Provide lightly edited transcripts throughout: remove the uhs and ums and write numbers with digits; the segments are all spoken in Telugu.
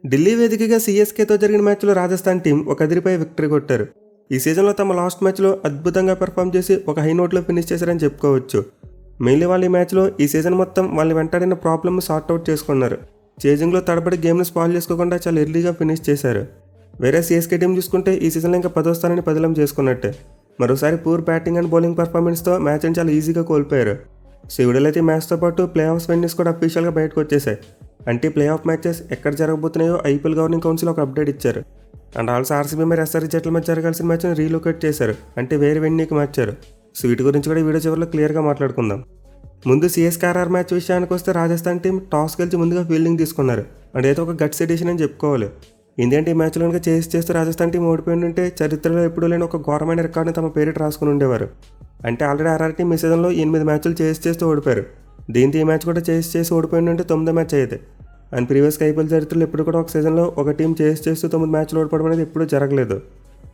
ఢిల్లీ వేదికగా సీఎస్కేతో జరిగిన మ్యాచ్లో రాజస్థాన్ టీం ఒక అదిరిపై విక్టరీ కొట్టారు. ఈ సీజన్లో తమ లాస్ట్ మ్యాచ్లో అద్భుతంగా పెర్ఫామ్ చేసి ఒక హై నోట్లో ఫినిష్ చేశారని చెప్పుకోవచ్చు. మెయిన్లీ వాళ్ళు ఈ మ్యాచ్లో ఈ సీజన్ మొత్తం వాళ్ళు వెంటాడిన ప్రాబ్లమ్ సార్ట్అవుట్ చేసుకున్నారు. చేజింగ్లో తడబడి గేమ్ను స్పాయిల్ చేసుకోకుండా చాలా ఎర్లీగా ఫినిష్ చేశారు. వేరే సీఎస్కే టీం చూసుకుంటే ఈ సీజన్లో ఇంకా 10వ స్థానాన్ని పదిలం చేసుకున్నట్టే. మరోసారి పూర్ బ్యాటింగ్ అండ్ బౌలింగ్ పర్ఫార్మెన్స్తో మ్యాచ్ని చాలా ఈజీగా కోల్పోయారు. సో వీడియోలో ఈ మ్యాచ్తో పాటు ప్లే ఆఫ్స్ వెన్యూస్ కూడా అఫీషియల్గా బయటకు వచ్చేసాయి. అంటే ప్లే ఆఫ్ మ్యాచెస్ ఎక్కడ జరగబోతున్నాయో ఐపీఎల్ గవర్నింగ్ కౌన్సిల్ ఒక అప్డేట్ ఇచ్చారు. అండ్ ఆల్సో ఆర్సీబీ మరి ఎస్ఆర్హెచ్ జట్ల మధ్య జరగాల్సిన మ్యాచ్ని రీలొకేట్ చేశారు, అంటే వేరే వెన్యూకి మార్చారు. సో వీటి గురించి కూడా ఈ వీడియో చివరిలో క్లియర్గా మాట్లాడుకుందాం. ముందు సిఎస్కేఆర్ఆర్ మ్యాచ్ విషయానికి వస్తే రాజస్థాన్ టీం టాస్ గెలిచి ముందుగా ఫీల్డింగ్ తీసుకున్నారు. అంటే ఏదో ఒక గట్స్ ఎడిషన్ అని చెప్పుకోవాలి. ఎందుకంటే ఈ మ్యాచ్లో కనుక చేస్తూ రాజస్థాన్ టీం ఓడిపోయి ఉంటే చరిత్రలో ఎప్పుడూ లేని ఒక ఘోరమైన రికార్డుని తమ పేరిట రాసుకుని ఉండేవారు. అంటే ఆల్రెడీ ఆర్ఆర్ టీం ఈ సీజన్లో 8 మ్యాచ్లు చేస్తూ ఓడిపోయారు. దీంతో ఈ మ్యాచ్ కూడా చేసి ఓడిపోయి ఉంటే 9వ మ్యాచ్ అయితే. అండ్ ప్రీవియస్గా ఐపీఎల్ చరిత్రలో ఎప్పుడు కూడా ఒక సీజన్లో ఒక టీం చేస్తూ 9 మ్యాచ్లు ఓడిపోవడం అనేది ఎప్పుడూ జరగలేదు.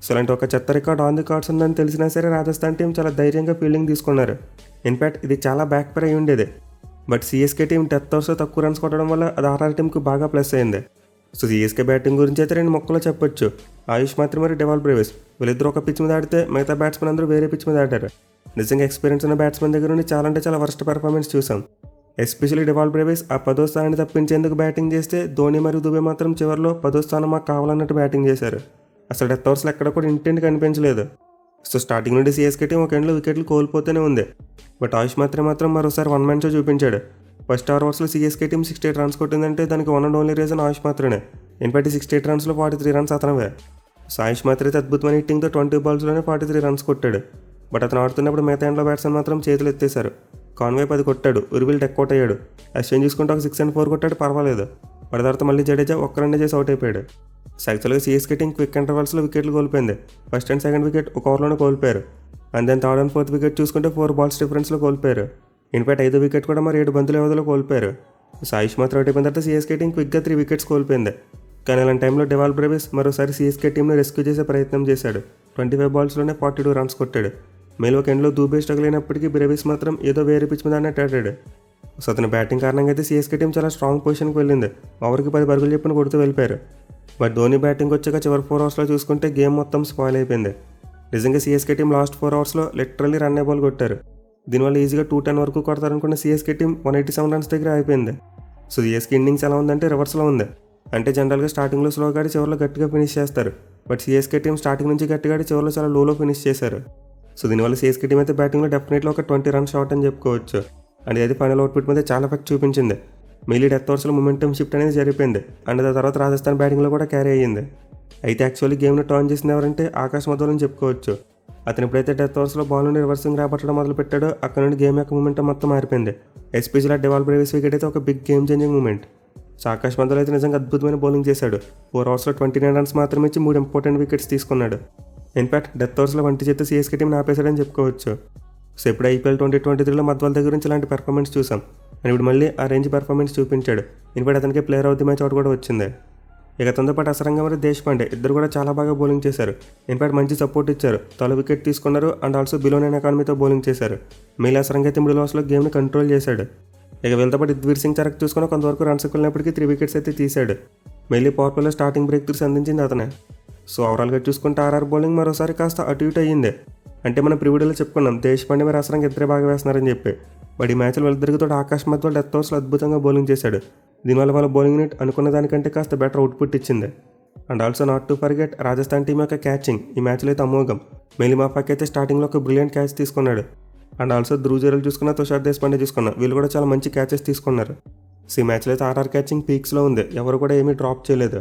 సో అలాంటి ఒక చెత్త రికార్డ్ ఆన్ ది కార్డ్స్ ఉందని తెలిసినా సరే రాజస్థాన్ టీం చాలా ధైర్యంగా ఫీల్డింగ్ తీసుకున్నారు. ఇన్ఫ్యాక్ట్ ఇది చాలా బ్యాక్ ఫైర్ అయి ఉండేది. బట్ సీఎస్కే టీం 10th ఓవర్స్లో తక్కువ రన్స్ కొట్టడం వల్ల అది ఆర్ఆర్ టీంకు బాగా ప్లస్ అయింది. సో సీఎస్కే బ్యాటింగ్ గురించి అయితే 2 మొక్కలు చెప్పొచ్చు. ఆయుష్ మాత్రం మరి డెవాల్ బ్రేవిస్ వీళ్ళిద్దరు ఒక పిచ్ మీద ఆడితే మిగతా బ్యాట్స్మెన్ అందరూ వేరే పిచ్ మీద ఆడారు. నిజంగా ఎక్స్పీరియన్స్ ఉన్న బ్యాట్స్మెన్ దగ్గర నుండి చాలా అంటే చాలా వర్స్ట్ పెర్ఫార్మెన్స్ చూసాం. ఎస్పెషల్లీ డెవాల్ బ్రేవిస్ ఆ 10వ స్థానాన్ని తప్పించేందుకు బ్యాటింగ్ చేస్తే ధోని మరియు దుబే మాత్రం చివరిలో 10వ స్థానం మాకు కావాలన్నట్టు బ్యాటింగ్ చేశారు. అసలు డెత్ ఓవర్స్లో ఎక్కడ కూడా ఇంటెంట్ కనిపించలేదు. సో స్టార్టింగ్ నుండి సీఎస్కే టీం ఒక ఎండ్లో వికెట్లు కోల్పోతూనే ఉంది. బట్ ఆయుష్ మాత్రం మరోసారి 1 మ్యాన్ షో చూపించాడు. ఫస్ట్ 6 ఓవర్స్లో సీఎస్కే టీం 68 రన్స్ కొట్టిందంటే దానికి one and only reason Ayush మాత్రమే. ఇన్ఫాక్ట్ 68 రన్స్లో 43 రన్స్ అతనవే. సో ఆయుష్ అయితే అద్భుతమైన హిట్టింగ్తో 20 బాల్స్లోనే 43 రన్స్ కొట్టాడు. బట్ అతను ఆడుతున్నప్పుడు మిగతా ఎండ్లో బ్యాట్స్మెన్ మాత్రం చేతులు ఎత్తేశారు. కాన్వే 10 కొట్టాడు, ఉర్విల్ డెక్అవుట్ అయ్యాడు. అశ్విన్ చూసుకుంటే ఒక 6 and 4 కొట్టాడు, పర్వాలేదు. పడి తర్వాత మళ్ళీ జడేజా 1 రన్ చేసి అవుట్ అయిపోయాడు. సో యాక్చువల్గా సీఎస్కే టీం క్విక్ ఇంటర్వల్స్లో వికెట్లు కోల్పోయింది. ఫస్ట్ అండ్ సెకండ్ వికెట్ ఒక ఓవర్లోనే కోల్పోయారు. And then third and fourth wicket చూసుకుంటే 4 balls డిఫరెన్స్లో కోల్పోయారు. ఇన్ఫాక్ట్ 5వ వికెట్ కూడా మరి 7 బంతుల వ్యవధిలో కోల్పోయారు. సో ఆయుష్ మాత్రం అవుట్ అయిపోయిన తర్వాత సీఎస్కే టీం క్విక్గా 3 వికెట్స్ కోల్పోయింది. కానీ అలాంటి టైంలో డెవాల్ బ్రేవిస్ మరోసారి సీఎస్కే టీంను రెస్క్యూ చేసే ప్రయత్నం చేశాడు. 25 బాల్స్లోనే 42 రన్స్ కొట్టాడు. మేలు ఒక ఎండ్లో దూబే స్ట్రగుల్ అయినప్పటికీ బ్రేవిస్ మాత్రం ఏదో వేరే పిచ్ మీద అన్నట్టు ఆడాడు. సో అతని బ్యాటింగ్ కారణంగా అయితే సీఎస్కే టీం చాలా స్ట్రాంగ్ పొజిషన్కి వెళ్ళింది. ఓవర్కి 10 పరుగులు చెప్పిన కొడుతూ వెళ్ళిపోయారు. బట్ ధోని బ్యాటింగ్ వచ్చాక చివరి 4 ఓవర్స్లో చూసుకుంటే గేమ్ మొత్తం స్పాయిల్ అయిపోయింది. నిజంగా సీఎస్కే టీం లాస్ట్ 4 ఓవర్స్లో లిటరల్లీ రన్ బాల్ కొట్టారు. దీనివల్ల ఈజీగా 210 వరకు కొడతారనుకున్న సీఎస్కే టీం 187 రన్స్ దగ్గర అయిపోయింది. సో సీఎస్కే ఇన్నింగ్స్ ఎలా ఉందంటే రివర్స్లో ఉంది. అంటే జనరల్గా స్టార్టింగ్లో స్లోగా ఆడి చివరిలో గట్టిగా ఫినిష్ చేస్తారు. బట్ సీఎస్కే టీం స్టార్టింగ్ నుంచి గట్టిగా ఆడి చివరిలో చాలా లోలో ఫినిష్ చేశారు. సో దీనివల్ల సీఎస్కే టీం అయితే బ్యాటింగ్లో డెఫినెట్లీ ఒక 20 రన్స్ షాట్ అని చెప్పుకోవచ్చు. అండ్ అది ఫైనల్ అవుట్పుట్ మీద చాలా ఎఫెక్ట్ చూపించింది. మెయిలీ డెత్ ఓవర్స్లో మొమెంటమ్ షిఫ్ట్ అనేది జరిగిపోయింది. అండ్ దాని తర్వాత రాజస్థాన్ బ్యాటింగ్లో కూడా క్యారీ అయ్యింది. అయితే యాక్చువల్లీ గేమ్ను టర్న్ చేసింది ఎవరంటే ఆకాశ్ మధోల్ అని చెప్పుకోవచ్చు. అతను ఎప్పుడైతే డెత్ ఓవర్స్లో బాల్ నుండి రివర్సింగ్ రాబట్టడం మొదలు పెట్టాడో అక్కడ నుండి గేమ్ యొక్క మూమెంటం మొత్తం మారిపోయింది. ఎస్పెషల్లీ డెవాల్ బ్రేవిస్ వికెట్ అయితే ఒక big game changing moment. So Akash Madhwal అయితే నిజంగా అద్భుతమైన బౌలింగ్ చేశాడు. 4 ఓవర్స్లో 29 రన్స్ మాత్రమే ఇచ్చి 3 ఇంపార్టెంట్ వికెట్స్ తీసుకున్నాడు. ఇన్ఫాక్ట్ డెత్ ఓవర్స్లో 1 చేత సీఎస్కే టీంని ఆపేశాడని చెప్పుకోవచ్చు. సో ఇప్పుడు ఐపీఎల్ 2023లో మధ్వాల్ దగ్గర నుంచి ఇలాంటి పెర్ఫార్మెన్స్ చూసాం. అండ్ ఇప్పుడు మళ్ళీ ఆ రేంజ్ పెర్ఫార్మెన్స్ చూపించాడు. ఇన్ఫాక్ట్ అతనికి player of the match out కూడా వచ్చింది. ఇక అతనితో పాటు అసరంగా మరి దేశపాండే ఇద్దరు కూడా చాలా బాగా బౌలింగ్ చేశారు. ఇన్ఫాక్ట్ మంచి సపోర్ట్ ఇచ్చారు. తల వికెట్ తీసుకున్నారు. అండ్ ఆల్సో బిలో 9 ఎకానమీతో బౌలింగ్ చేశారు. మెయిల్ అసరంగా అయితే మిడిల్ ఓవర్స్లో గేమ్ని కంట్రోల్ చేశాడు. ఇక వీళ్ళతో పాటు యుజ్వేంద్ర సింగ్ చరక్ చూసుకుని కొంతవరకు రన్స్ వెళ్ళినప్పటికీ 3 వికెట్స్ అయితే తీశాడు. మెయిలీ పవర్ ప్లేలో స్టార్టింగ్ బ్రేక్ త్రూస్ అందించింది అతనే. సో ఓవరాల్గా చూసుకుంటే ఆర్ఆర్ బౌలింగ్ మరోసారి కాస్త అటు ఇటు అయ్యింది. అంటే మనం ప్రివ్యూలో చెప్పుకున్నాం దేశపాండే మరి అసరంగా ఇద్దరే బాగా వేస్తున్నారని చెప్పి. బట్ ఈ మ్యాచ్లో వీళ్ళిద్దరితో ఆకాశ్ మధ్వాల్ డెత్ ఓవర్స్లో అద్భుతంగా బౌలింగ్ చేశాడు. దీనివల్ల వాళ్ళ బౌలింగ్ యూనిట్ అనుకున్న దానికంటే కాస్త బెటర్ అవుట్పుట్ ఇచ్చింది. And also not to forget Rajasthan team యొక్క క్యాచింగ్ ఈ మ్యాచ్లో అయితే అమోఘం. మెయిలీ మాఫాక్ అయితే స్టార్టింగ్లో ఒక బ్రిలియంట్ క్యాచ్ తీసుకున్నాడు. అండ్ ఆల్సో ధ్రువ్ జురేల్ చూసుకున్నా, తుషార్ దేశపాండే చూసుకున్నా, వీళ్ళు కూడా చాలా మంచి క్యాచెస్ తీసుకున్నారు. సో ఈ మ్యాచ్లో అయితే ఆర్ఆర్ క్యాచింగ్ పీక్స్లో ఉంది. ఎవరు కూడా ఏమీ డ్రాప్ చేయలేదు.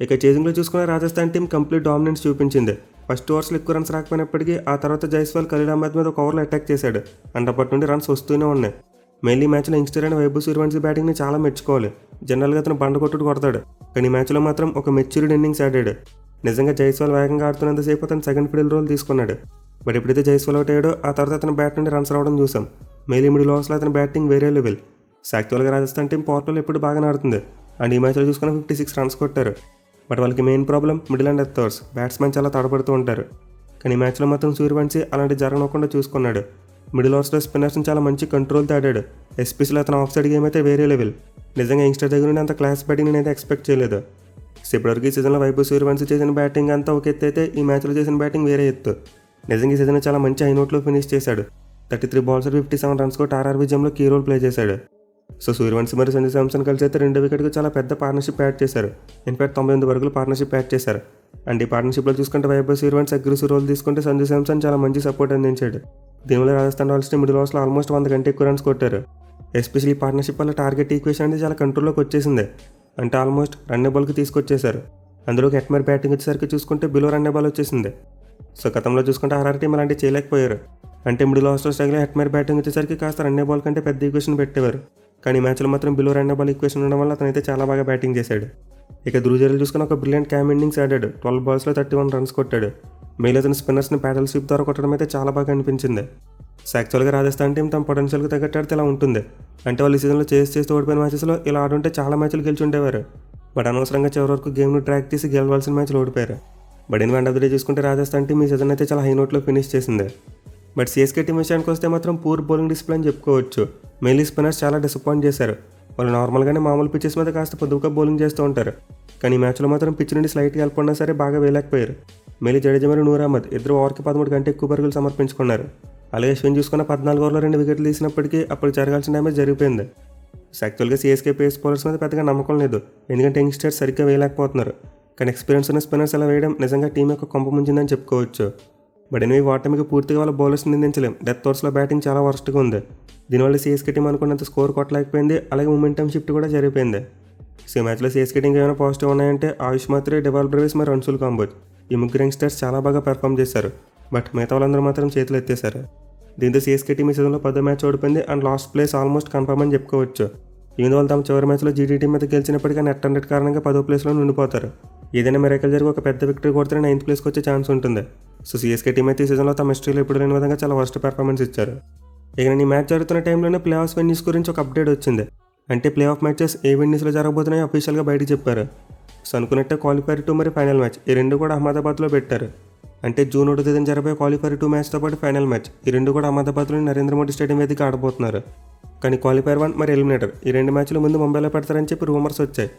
ఇక చేజింగ్లో చూసుకున్న రాజస్థాన్ టీం కంప్లీట్ డామినెన్స్ చూపించింది. ఫస్ట్ ఓవర్స్లో ఎక్కువ రన్స్ రాకపోయినప్పటికీ ఆ తర్వాత జైస్వాల్ ఖలీల్ అహ్మద్ మీద ఒక ఓవర్లో అటాక్ చేశాడు. అండ్ అప్పటి నుండి రన్స్ వస్తూనే ఉన్నాయి. మెయిన్లీ మ్యాచ్లో యంగ్స్టర్ అయిన వైభవ్ సూర్యవంశీ బ్యాటింగ్ని చాలా మెచ్చుకోవాలి. జనరల్గా అతను బండ కొట్టుడు కొడతాడు, కానీ ఈ మ్యాచ్లో మాత్రం ఒక మెచ్యూర్డ్ ఇన్నింగ్స్ ఆడాడు. నిజంగా జైస్వాల్ వేగంగా ఆడుతున్నంతసేపు అతను సెకండ్ ఫిడిల్ రోల్ తీసుకున్నాడు. బట్ ఎప్పుడైతే జైస్వాల్ అవుట్ అయ్యాడో ఆ తర్వాత అతను బ్యాట్ నుండి రన్స్ రావడం చూసాం. మెయిలీ మిడిల్ ఓవర్స్లో అతని బ్యాటింగ్ వేరే లెవెల్. సో యాక్చువల్గా రాజస్థాన్ టీం పవర్ ప్లేలో ఎప్పుడు బాగా ఆడుతుంది. అండ్ ఈ మ్యాచ్లో చూసుకున్న 56 రన్స్ కొట్టారు. బట్ వాళ్ళకి main problem middle and death overs. Batsmen చాలా తడబడుతూ ఉంటారు. కానీ ఈ మ్యాచ్లో మాత్రం సూర్యవంశీ అలాంటి జరగనకుండా చూసుకున్నాడు. మిడిల్ ఓవర్స్లో స్పిన్నర్స్ని చాలా మంచి కంట్రోల్తో ఆడాడు. ఎస్పెషల్లీ అతను ఆఫ్ సైడ్ గేమ్ అయితే వేరే లెవెల్. నిజంగా యంగ్స్టర్ దగ్గర నుండి అంత క్లాస్ బ్యాటింగ్ నేనైతే ఎక్స్పెక్ట్ చేయలేదు. ఇప్పటివరకు ఈ సీజన్లో వైభవ్ సూర్యవంశీ చేసిన బ్యాటింగ్ అంతా ఒక ఎత్తు అయితే ఈ మ్యాచ్లో చేసిన బ్యాటింగ్ వేరే ఎత్తు. నిజంగా ఈ సీజన్ చాలా మంచి హై నోట్లో ఫినిష్ చేశాడు. 33 బాల్స్ 57 రన్స్ కొట్టి ఆర్ఆర్ విజయంలో కీ రోల్ ప్లే చేశాడు. సూర్యవంశీ మరియు సంజు శాంసన్ కలిసి అయితే 2 వికెట్కు చాలా పెద్ద పార్ట్నర్షిప్ యాడ్ చేశారు. ఇన్ఫాక్ట్ 98 వరకులు పార్ట్నర్షిప్ యాడ్ చేశారు. అండ్ ఈ పార్ట్నర్షిప్లో చూసుకుంటే వైభవ్ సూర్యవంశీ అగ్రెసివ్ రోల్ తీసుకుంటే సంజు శాంసన్ చాలా మంచి సపోర్ట్ అందించాడు. దీనివల్ల రాజస్థాన్ రాయల్స్ టీం మిడిల్ ఓవర్స్లో ఆల్మోస్ట్ 100 కంటే ఎక్కువ రన్స్ కొట్టారు. ఎస్పెషల్లీ పార్ట్నర్షిప్ వల్ల టార్గెట్ ఈక్వేషన్ అనేది చాలా కంట్రోల్లోకి వచ్చేసింది. అంటే ఆల్మోస్ట్ రన్నబుల్కి తీసుకొచ్చేశారు. అందులో హెట్మర్ బ్యాటింగ్ వచ్చేసరికి చూసుకుంటే బిలో రన్నబుల్ వచ్చేసింది. గతంలో చూసుకుంటే ఆర్ఆర్ టీం అలాంటివి చేయలేకపోయారు. అంటే మిడిల్ ఓవర్స్లో స్ట్రగుల్ హెట్మర్ బ్యాటింగ్ వచ్చేసరికి కాస్త రన్నబుల్ కంటే పెద్ద ఈక్వేషన్ పెట్టేవారు. కానీ మ్యాచ్లో మాత్రం బిలో రన్నబుల్ ఈక్వేషన్ ఉండడం వల్ల అతనైతే చాలా బాగా బ్యాటింగ్ చేశాడు. ఇక ధ్రువ్ జురేల్ చూసుకుని ఒక బ్రిలియంట్ క్యామ్ ఇన్నింగ్స్ ఆడాడు. 12 బాల్స్లో 31 రన్స్ కొట్టాడు. మేలు అతను స్పిన్నర్స్ని ప్యాడల్ స్వీప్ ద్వారా కొట్టడం అయితే చాలా బాగా అనిపించింది. యాక్చువల్గా రాజస్థాన్ టీం తమ పొటెన్షియల్కి తగ్గట్టు ఇలా ఉంటుంది. అంటే వాళ్ళు ఈ సీజన్లో చేస్తూ ఓడిపోయిన మ్యాచెస్లో ఇలా ఆడుంటే చాలా మ్యాచ్లు గెలిచి ఉండేవారు. బట్ అనవసరంగా చివరి వరకు గేమ్ను ట్రాక్ చేసి గెలవాల్సిన మ్యాచ్లు ఓడిపోయారు. But in end of the day చూసుకుంటే రాజస్థాన్ టీం ఈ సీజన్ అయితే చాలా హై నోట్లో ఫినిష్ చేసింది. బట్ సిఎస్కే టీం విషయానికి వస్తే మాత్రం పూర్ బౌలింగ్ డిసిప్లిన్ అని చెప్పుకోవచ్చు. మెయిన్లీ స్పిన్నర్స్ చాలా డిసప్పాయింట్ చేశారు. వాళ్ళు నార్మల్గానే మామూలు పిచ్చెస్ మీద కాస్త పొద్దుగా బౌలింగ్ చేస్తూ ఉంటారు. కానీ ఈ మ్యాచ్లో మాత్రం పిచ్ నుండి స్లైట్గా వెళ్ళిపోయినా సరే బాగా వేయలేకపోయారు. మెయిన్లీ జడేజా మరియు నూర్ అహ్మద్ ఇద్దరు ఓవర్కి 13 కంటే ఎక్కువ పరుగులు సమర్పించుకున్నారు. అలాగే అశ్విన్ చూసుకున్న 14 ఓవర్లో 2 వికెట్లు తీసినప్పటికీ అప్పుడు జరగాల్సిన డ్యామేజ్ జరిగిపోయింది. యాక్చువల్గా సిఎస్కే పేస్ బౌలర్స్ మీద పెద్దగా నమ్మకం లేదు. ఎందుకంటే యంగ్స్టర్స్ సరిగ్గా వేయలేకపోతున్నారు. కానీ ఎక్స్పీరియన్స్ ఉన్న స్పిన్నర్స్ అలా వేయడం నిజంగా టీం యొక్క కొంప ముంచిందని చెప్పుకోవచ్చు. బట్ ఎనివే వాటమికి పూర్తిగా వాళ్ళ బౌలర్స్ నిందించలేం. డెత్ ఓవర్స్లో బ్యాటింగ్ చాలా వర్స్ట్గా ఉంది. దీనివల్ల సిఎస్కే టీం అనుకున్నంత స్కోర్ కొట్టలేకపోయింది. అలాగే మొమెంటమ్ షిఫ్ట్ కూడా జరిగిపోయింది. ఈ మ్యాచ్లో సిఎస్కే టీంకి ఏమైనా పాజిటివ్ ఉన్నాయంటే ఆయుష్ మాత్రే, డెవాల్ బ్రేవిస్ మరియు రన్సుల్ కాంబోజ్ ఈ ముగ్గురు యంగ్స్టర్స్ చాలా బాగా పెర్ఫామ్ చేశారు. బట్ మిగతా వాళ్ళందరూ మాత్రం చేతులు ఎత్తేశారు. దీంతో సిఎస్కే టీం ఈ సీజన్లో 10వ మ్యాచ్ ఓడిపోయింది and last place almost confirm అని చెప్పుకోవచ్చు. ఈవెన్ వాళ్ళు తమ చివరి మ్యాచ్లో జీటీ టీం మీద గెలిచినప్పటికీ నెట్ రన్ రేట్ కారణంగా 10వ ప్లేస్లో ఉండిపోతారు. ఏదైనా మిరాకిల్ జరిగి ఒక పెద్ద విక్టరీ కొడితే 9th ప్లేస్కి వచ్చే ఛాన్స్ ఉంటుంది. సిఎస్కే టీం అయితే ఈ సీజన్లో తమ హిస్టరీలో ఎప్పుడు లేని విధంగా చాలా వర్స్ట్ పెర్ఫార్మెన్స్ ఇచ్చారు. ఇక నేను ఈ మ్యాచ్ జరుగుతున్న టైంలోనే ప్లే ఆఫ్ వెన్యూస్ గురించి ఒక అప్డేట్ వచ్చింది. అంటే ప్లే ఆఫ్ మ్యాచెస్ ఏ వెన్యూస్లో జరగబోతున్నాయో అఫీషియల్గా బయటకు చెప్పారు. అనుకున్నట్టే క్వాలిఫైర్ 2 మరియు ఫైనల్ మ్యాచ్ ఈ రెండు కూడా అహ్మదాబాద్లో పెట్టారు. అంటే జూన్ 1వ తేదీన జరగబోయే క్వాలిఫైర్ 2 మ్యాచ్తో పాటు ఫైనల్ మ్యాచ్ ఈ రెండు కూడా అహ్మదాబాద్లోని నరేంద్ర మోడీ స్టేడియం వేదిక ఆడబోతున్నారు. కానీ క్వాలిఫైర్ 1 మరి ఎలిమినేటర్ ఈ 2 మ్యాచ్లు ముందు ముంబైలో పెడతారని చెప్పి రూమర్స్ వచ్చాయి.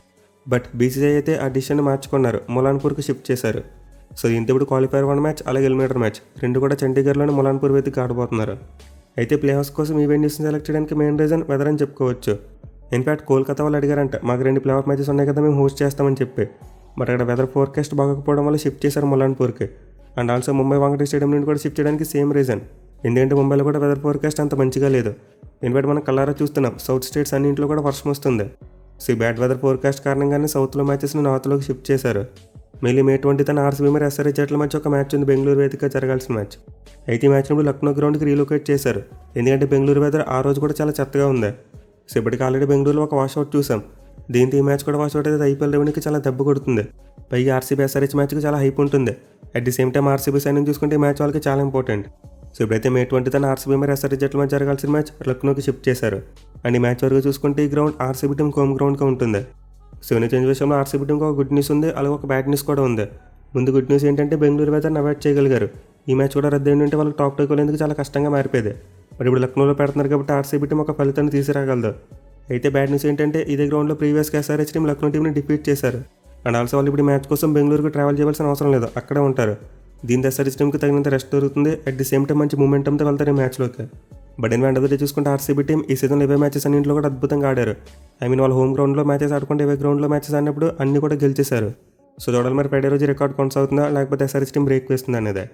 బట్ బీసీసీఐ అయితే ఆ డిసిషన్ మార్చుకున్నారు. ములాన్పూర్కి షిఫ్ట్ చేశారు. దీంతో ఇప్పుడు క్వాలిఫైర్ 1 మ్యాచ్ అలాగే ఎలిమినేటర్ మ్యాచ్ రెండు కూడా చండీగఢ్లోని ములాన్పూర్ వేదిక ఆడబోతున్నారు. అయితే ప్లే ఆఫ్స్ కోసం ఈ వెన్యూస్ని సెలెక్ట్ చేయడానికి మెయిన్ రీజన్ వెదర్ అని చెప్పుకోవచ్చు. ఇన్ఫాక్ట్ కోల్కతా వాళ్ళు అడిగారంట, మాకు 2 ప్లే ఆఫ్ మ్యాచెస్ ఉన్నాయి కదా మేము హోస్ట్ చేస్తామని చెప్పి. బట్ అక్కడ వెదర్ ఫోర్కాస్ట్ బాగోకపోవడం వల్ల షిఫ్ట్ చేశారు ములాన్పూర్కి. అండ్ ఆల్సో ముంబై వాంకటే స్టేడియం నుండి కూడా షిఫ్ట్ చేయడానికి సేమ్ రీజన్. ఎందుకంటే ముంబైలో కూడా వెదర్ ఫోర్కాస్ట్ అంత మంచిగా లేదు. ఇన్ఫాక్ట్ మనం కల్లారా చూస్తున్నాం, సౌత్ స్టేట్స్ అన్నింటిలో కూడా వర్షం వస్తుంది. బ్యాడ్ వెదర్ ఫోర్కాస్ట్ కారణంగానే సౌత్లో మ్యాచెస్ని నార్త్లోకి షిఫ్ట్ చేశారు. మళ్ళీ మే 20న ఆర్సీబీ మరి ఎస్ఆర్హెచ్ జట్ల మధ్య ఒక మ్యాచ్ ఉంది, బెంగళూరు వేదిక జరగాల్సిన మ్యాచ్. అయితే ఈ మ్యాచ్ నుండి లక్నో గ్రౌండ్కి రీలొకేట్ చేశారు. ఎందుకంటే బెంగళూరు వెదర్ ఆ రోజు కూడా చాలా చెత్తగా ఉంది. ఇప్పటికి ఆల్రెడీ బెంగళూరులో ఒక వాషౌట్ చూసాం. దీంతో ఈ మ్యాచ్ కూడా వాషౌట్ అయితే ఐపీఎల్ రెవెన్యూకి చాలా దెబ్బ కొడుతుంది. పైగా ఆర్సీబీ ఎస్ఆర్హెచ్ మ్యాచ్కి చాలా హైప్ ఉంటుంది. At the same time RCB సైన్ చూసుకుంటే ఈ మ్యాచ్ వాళ్ళకి చాలా ఇంపార్టెంట్. ఇప్పుడైతే మే 20న ఆర్సీబీ మరి ఎస్ఆర్హెచ్ జట్ల మధ్య జరగాల్సిన మ్యాచ్ లక్నోకి షిఫ్ట్ చేశారు. అండ్ ఈ మ్యాచ్ వరకు చూసుకుంటే ఈ గ్రౌండ్ ఆర్సీబీ టీం హోమ్ గ్రౌండ్గా ఉంటుంది. వెన్యూ చేంజ్ విషయంలో ఆర్సీబీ టీంకి ఒక గుడ్ న్యూస్ ఉంది, అలాగే ఒక బ్యాడ్ న్యూస్ కూడా ఉంది. ముందు గుడ్ న్యూస్ ఏంటంటే బెంగళూరు వెదర్ని అవాయిడ్ చేయగలిగారు. ఈ మ్యాచ్ కూడా రద్దు ఏంటంటే వాళ్ళకి టాప్ 2 వెళ్ళేందుకు చాలా కష్టంగా మారిపోయేది. మరి ఇప్పుడు లక్నోలో పెడుతున్నారు కాబట్టి ఆర్సీబీ టీం ఒక ఫలితాన్ని తీసుకురాగలదు. అయితే బ్యాడ్ న్యూస్ ఏంటంటే ఇదే గ్రౌండ్లో ప్రీవియస్గా ఎస్ఆర్హెచ్ టీం లక్నో టీంని డిఫీట్ చేశారు. అండ్ ఆల్సో వాళ్ళు ఇప్పుడు మ్యాచ్ కోసం బెంగళూరుకు ట్రావెల్ చేయాల్సిన అవసరం లేదు, అక్కడే ఉంటారు. దీంతో ఎస్ఆర్హెచ్ టీంకి తగినంత రెస్ట్ దొరుకుతుంది. అట్ ది సేమ్ టైం మంచి మూమెంటంతో వెళ్తారు ఈ మ్యాచ్లోకి. But in end of the day చూసుకుంటే ఆర్సీబీ టీం ఈ సీజన్లో ఇవే మ్యాచెస్ అన్నింటిలో కూడా అద్భుతంగా ఆడారు. వాళ్ళు హోమ్ గ్రౌండ్లో మ్యాచెస్ ఆడుకుంటే ఇవే గ్రౌండ్లో మ్యాచెస్ ఆడినప్పుడు అన్ని కూడా గెలిచేశారు. చూడాలి మరి ఫ్రైడే రోజు రికార్డ్ కొనసాగుతుందా లేకపోతే ఎస్ఆర్హెచ్ టీం బ్రేక్ వేస్తుందా అనేది.